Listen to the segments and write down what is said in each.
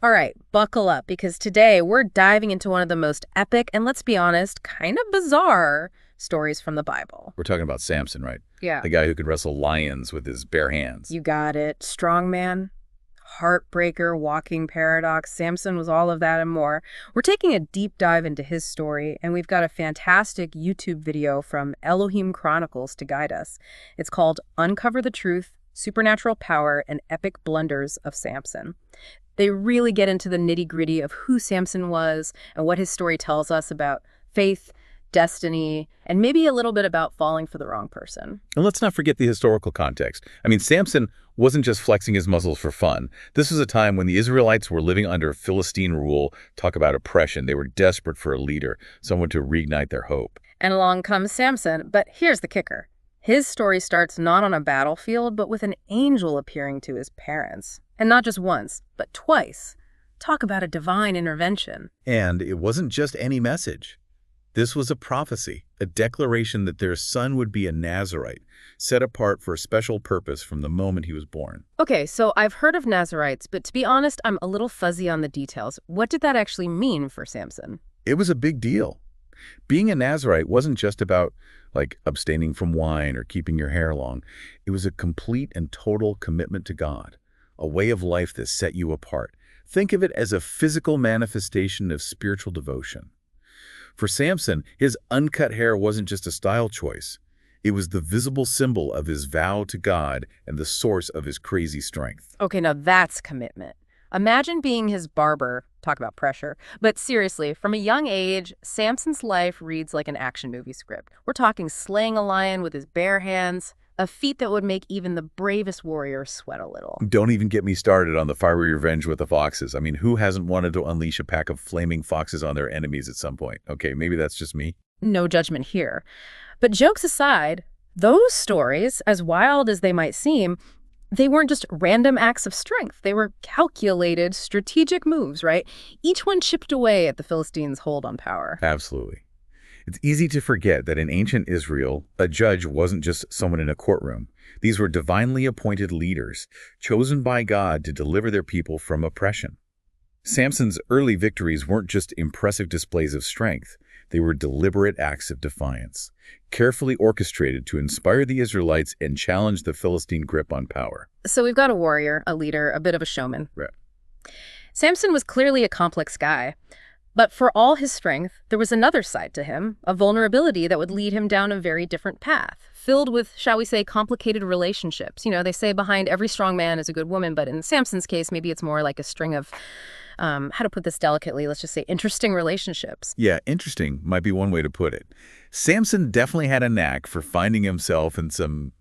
All right, buckle up because today we're diving into one of the most epic and, let's be honest, kind of bizarre stories from the Bible. We're talking about Samson, right? Yeah. The guy who could wrestle lions with his bare hands. You got it. Strongman, heartbreaker, walking paradox. Samson was all of that and more. We're taking a deep dive into his story, and we've got a fantastic YouTube video from Elohim Chronicles to guide us. It's called Uncover the Truth, Supernatural Power, and Epic Blunders of Samson. They really get into the nitty-gritty of who Samson was and what his story tells us about faith, destiny, and maybe a little bit about falling for the wrong person. And let's not forget the historical context. I mean, Samson wasn't just flexing his muscles for fun. This was a time when the Israelites were living under Philistine rule. Talk about oppression. They were desperate for a leader, someone to reignite their hope. And along comes Samson, but here's the kicker. His story starts not on a battlefield, but with an angel appearing to his parents. And not just once, but twice. Talk about a divine intervention. And it wasn't just any message. This was a prophecy, a declaration that their son would be a Nazarite, set apart for a special purpose from the moment he was born. Okay, so I've heard of Nazarites, but to be honest, I'm a little fuzzy on the details. What did that actually mean for Samson? It was a big deal. Being a Nazarite wasn't just about, abstaining from wine or keeping your hair long. It was a complete and total commitment to God, a way of life that set you apart. Think of it as a physical manifestation of spiritual devotion. For Samson, his uncut hair wasn't just a style choice. It was the visible symbol of his vow to God and the source of his crazy strength. Okay, now that's commitment. Imagine being his barber. Talk about pressure. But seriously, from a young age, Samson's life reads like an action movie script. We're talking slaying a lion with his bare hands, a feat that would make even the bravest warrior sweat a little. Don't even get me started on the fiery revenge with the foxes. I mean, who hasn't wanted to unleash a pack of flaming foxes on their enemies at some point? Okay, maybe that's just me. No judgment here. But jokes aside, those stories, as wild as they might seem, they weren't just random acts of strength. They were calculated, strategic moves, right? Each one chipped away at the Philistines' hold on power. Absolutely. It's easy to forget that in ancient Israel, a judge wasn't just someone in a courtroom. These were divinely appointed leaders, chosen by God to deliver their people from oppression. Samson's early victories weren't just impressive displays of strength. They were deliberate acts of defiance, carefully orchestrated to inspire the Israelites and challenge the Philistine grip on power. So we've got a warrior, a leader, a bit of a showman. Right. Samson was clearly a complex guy. But for all his strength, there was another side to him, a vulnerability that would lead him down a very different path, filled with, shall we say, complicated relationships. You know, they say behind every strong man is a good woman, but in Samson's case, maybe it's more like a string of, how to put this delicately, let's just say interesting relationships. Yeah, interesting might be one way to put it. Samson definitely had a knack for finding himself in some,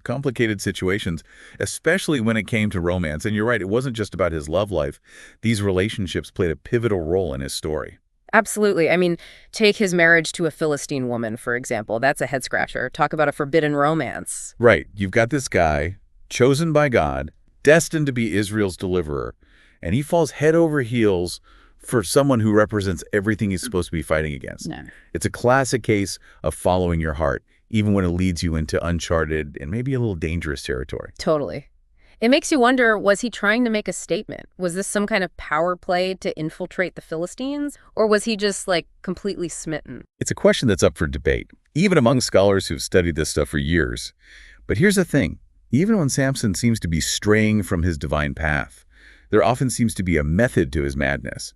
complicated situations, especially when it came to romance. And you're right, it wasn't just about his love life. These relationships played a pivotal role in his story. Absolutely. I mean, take his marriage to a Philistine woman, for example. That's a head-scratcher. Talk about a forbidden romance. Right. You've got this guy, chosen by God, destined to be Israel's deliverer, and he falls head over heels for someone who represents everything he's supposed to be fighting against. No. It's a classic case of following your heart, even when it leads you into uncharted and maybe a little dangerous territory. Totally. It makes you wonder, was he trying to make a statement? Was this some kind of power play to infiltrate the Philistines? Or was he just, completely smitten? It's a question that's up for debate, even among scholars who've studied this stuff for years. But here's the thing. Even when Samson seems to be straying from his divine path, there often seems to be a method to his madness.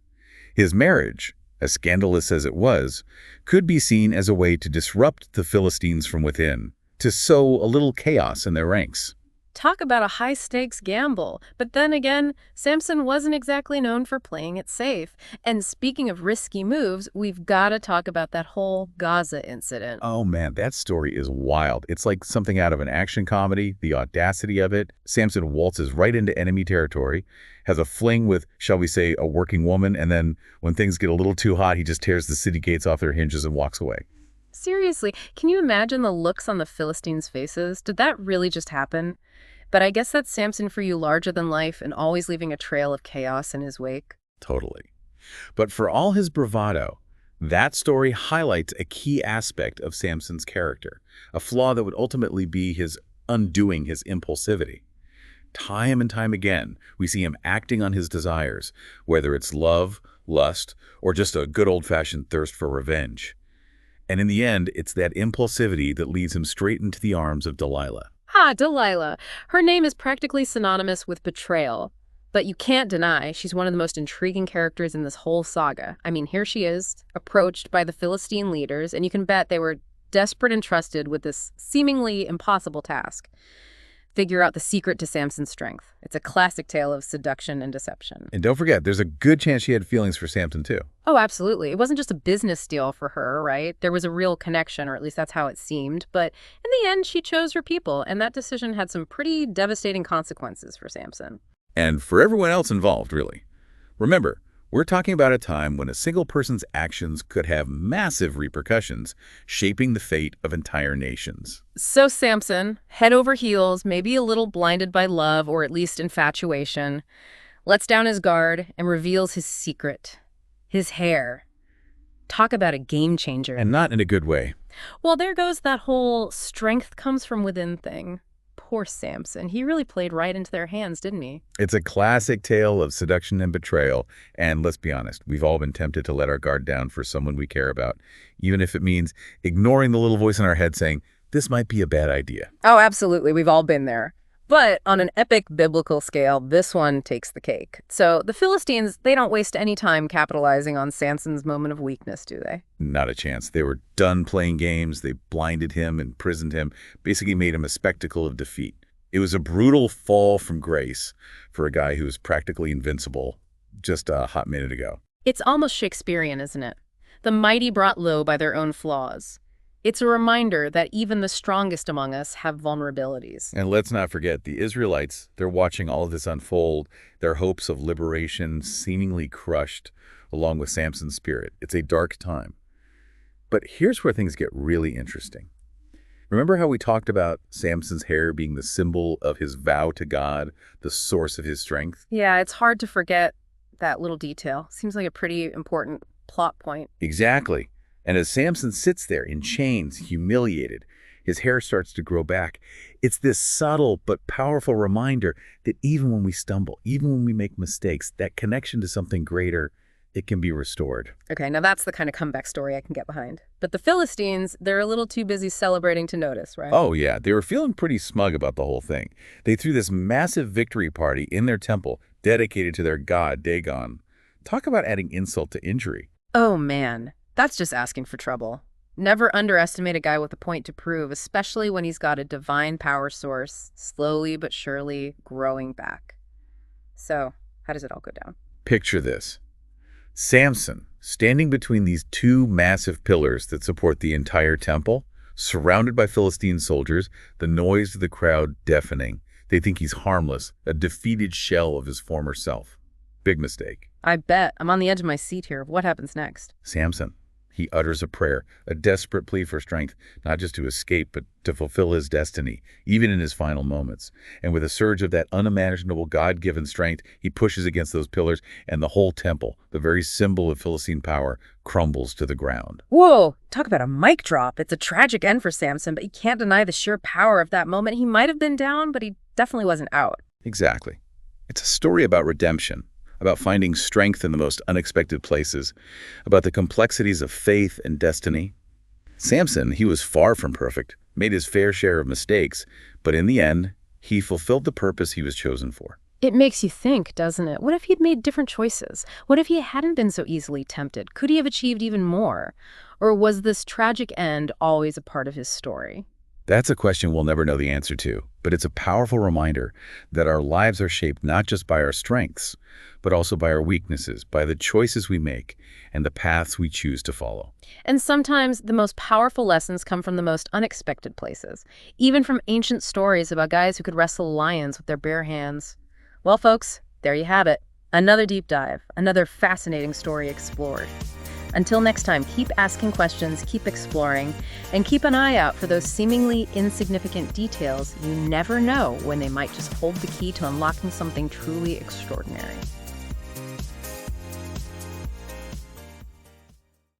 His marriage, as scandalous as it was, could be seen as a way to disrupt the Philistines from within, to sow a little chaos in their ranks. Talk about a high-stakes gamble. But then again, Samson wasn't exactly known for playing it safe. And speaking of risky moves, we've got to talk about that whole Gaza incident. Oh man, that story is wild. It's like something out of an action comedy, the audacity of it. Samson waltzes right into enemy territory, has a fling with, shall we say, a working woman, and then when things get a little too hot, he just tears the city gates off their hinges and walks away. Seriously, can you imagine the looks on the Philistines' faces? Did that really just happen? But I guess that's Samson for you, larger than life and always leaving a trail of chaos in his wake. Totally. But for all his bravado, that story highlights a key aspect of Samson's character, a flaw that would ultimately be his undoing his impulsivity. Time and time again, we see him acting on his desires, whether it's love, lust, or just a good old-fashioned thirst for revenge. And in the end, it's that impulsivity that leads him straight into the arms of Delilah. Ah, Delilah. Her name is practically synonymous with betrayal. But you can't deny she's one of the most intriguing characters in this whole saga. I mean, here she is, approached by the Philistine leaders, and you can bet they were desperate and trusted with this seemingly impossible task. Figure out the secret to Samson's strength. It's a classic tale of seduction and deception. And don't forget, there's a good chance she had feelings for Samson, too. Oh, absolutely. It wasn't just a business deal for her, right? There was a real connection, or at least that's how it seemed. But in the end, she chose her people, and that decision had some pretty devastating consequences for Samson. And for everyone else involved, really. Remember, we're talking about a time when a single person's actions could have massive repercussions, shaping the fate of entire nations. So Samson, head over heels, maybe a little blinded by love or at least infatuation, lets down his guard and reveals his secret, his hair. Talk about a game changer. And not in a good way. Well, there goes that whole strength comes from within thing. Poor Samson. He really played right into their hands, didn't he? It's a classic tale of seduction and betrayal. And let's be honest, we've all been tempted to let our guard down for someone we care about, even if it means ignoring the little voice in our head saying, this might be a bad idea. Oh, absolutely. We've all been there. But on an epic biblical scale, this one takes the cake. So the Philistines, they don't waste any time capitalizing on Samson's moment of weakness, do they? Not a chance. They were done playing games. They blinded him, imprisoned him, basically made him a spectacle of defeat. It was a brutal fall from grace for a guy who was practically invincible just a hot minute ago. It's almost Shakespearean, isn't it? The mighty brought low by their own flaws. It's a reminder that even the strongest among us have vulnerabilities. And let's not forget, the Israelites, they're watching all of this unfold, their hopes of liberation seemingly crushed, along with Samson's spirit. It's a dark time. But here's where things get really interesting. Remember how we talked about Samson's hair being the symbol of his vow to God, the source of his strength? Yeah, it's hard to forget that little detail. Seems like a pretty important plot point. Exactly. And as Samson sits there in chains, humiliated, his hair starts to grow back. It's this subtle but powerful reminder that even when we stumble, even when we make mistakes, that connection to something greater, it can be restored. Okay, now that's the kind of comeback story I can get behind. But the Philistines, they're a little too busy celebrating to notice, right? Oh, yeah. They were feeling pretty smug about the whole thing. They threw this massive victory party in their temple dedicated to their god, Dagon. Talk about adding insult to injury. Oh, man. That's just asking for trouble. Never underestimate a guy with a point to prove, especially when he's got a divine power source slowly but surely growing back. So, how does it all go down? Picture this. Samson, standing between these two massive pillars that support the entire temple, surrounded by Philistine soldiers, the noise of the crowd deafening. They think he's harmless, a defeated shell of his former self. Big mistake. I bet. I'm on the edge of my seat here. What happens next? Samson. He utters a prayer, a desperate plea for strength, not just to escape, but to fulfill his destiny, even in his final moments. And with a surge of that unimaginable God-given strength, he pushes against those pillars, and the whole temple, the very symbol of Philistine power, crumbles to the ground. Whoa! Talk about a mic drop. It's a tragic end for Samson, but you can't deny the sheer power of that moment. He might have been down, but he definitely wasn't out. Exactly. It's a story about redemption, about finding strength in the most unexpected places, about the complexities of faith and destiny. Samson, he was far from perfect, made his fair share of mistakes, but in the end, he fulfilled the purpose he was chosen for. It makes you think, doesn't it? What if he'd made different choices? What if he hadn't been so easily tempted? Could he have achieved even more? Or was this tragic end always a part of his story? That's a question we'll never know the answer to, but it's a powerful reminder that our lives are shaped not just by our strengths, but also by our weaknesses, by the choices we make, and the paths we choose to follow. And sometimes the most powerful lessons come from the most unexpected places, even from ancient stories about guys who could wrestle lions with their bare hands. Well, folks, there you have it. Another deep dive, another fascinating story explored. Until next time, keep asking questions, keep exploring, and keep an eye out for those seemingly insignificant details you never know when they might just hold the key to unlocking something truly extraordinary.